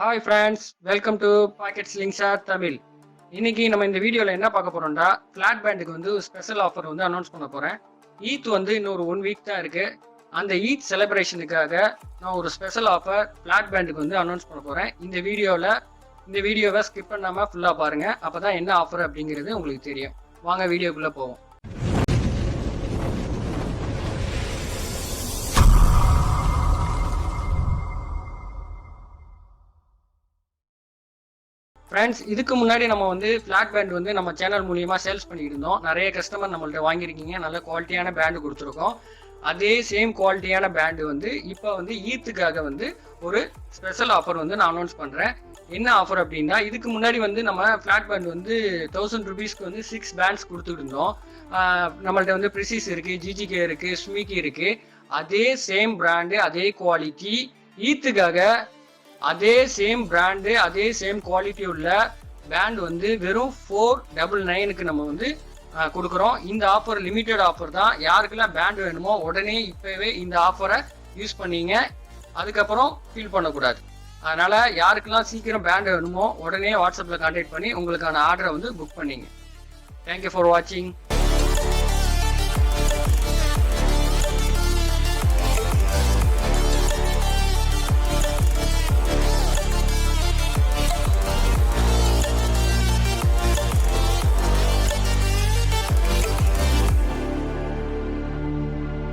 Hi friends, welcome to pocket slingshot Tamil. இன்னைக்கு நம்ம இந்த வீடியோவில் என்ன பார்க்க போறோம்னா, ஃபிளாட் பேண்டுக்கு வந்து ஒரு ஸ்பெஷல் ஆஃபர் வந்து அனௌன்ஸ் பண்ண போறேன். ஈத் வந்து இன்னொரு 1 வீக் தான் இருக்கு. அந்த ஈத் செலிப்ரேஷனுக்காக நான் ஒரு ஸ்பெஷல் ஆஃபர் ஃபிளாட் பேண்டுக்கு வந்து அனௌன்ஸ் பண்ண போறேன். இந்த வீடியோவை ஸ்கிப் பண்ணாம ஃபுல்லா பாருங்க. அப்பதான் என்ன ஆஃபர் அப்படிங்கிறது உங்களுக்கு தெரியும். வாங்க வீடியோக்குள்ள போவோம். ஃப்ரெண்ட்ஸ், இதுக்கு முன்னாடி நம்ம வந்து ஃபிளாட் பேண்ட் வந்து நம்ம சேனல் மூலியமா சேல்ஸ் பண்ணிட்டு இருந்தோம். நிறைய கஸ்டமர் நம்மள்ட்ட வாங்கியிருக்கீங்க. நல்ல குவாலிட்டியான பேண்டு கொடுத்துருக்கோம். அதே சேம் குவாலிட்டியான பேண்டு வந்து இப்போ வந்து ஈத்துக்காக வந்து ஒரு ஸ்பெஷல் ஆஃபர் வந்து நான் அனௌன்ஸ் பண்ணுறேன். என்ன ஆஃபர் அப்படின்னா, இதுக்கு முன்னாடி வந்து நம்ம ஃபிளாட் பேண்ட் வந்து 1000 ருபீஸ்க்கு வந்து 6 பேண்ட்ஸ் கொடுத்துட்டு இருந்தோம். நம்மள்ட்ட வந்து ப்ரிசிஸ் இருக்குது, ஜிஜிகே இருக்குது, ஸ்மிக்கி இருக்குது. அதே சேம் பிராண்டு, அதே குவாலிட்டி, ஈத்துக்காக அதே சேம் பிராண்டு, அதே சேம் குவாலிட்டி உள்ள பேண்ட் வந்து வெறும் 499க்கு நம்ம வந்து கொடுக்குறோம். இந்த ஆஃபர் லிமிட்டட் ஆஃபர் தான். யாருக்கெல்லாம் பேண்ட் வேணுமோ உடனே இப்போவே இந்த ஆஃபரை யூஸ் பண்ணீங்க. அதுக்கப்புறம் ஃபீல் பண்ணக்கூடாது. அதனால யாருக்கெல்லாம் சீக்கிரம் பேண்ட் வேணுமோ உடனே வாட்ஸ்அப்பில் கான்டாக்ட் பண்ணி உங்களுக்கான ஆர்டரை வந்து புக் பண்ணிங்க. தேங்க்யூ ஃபார் வாட்சிங்.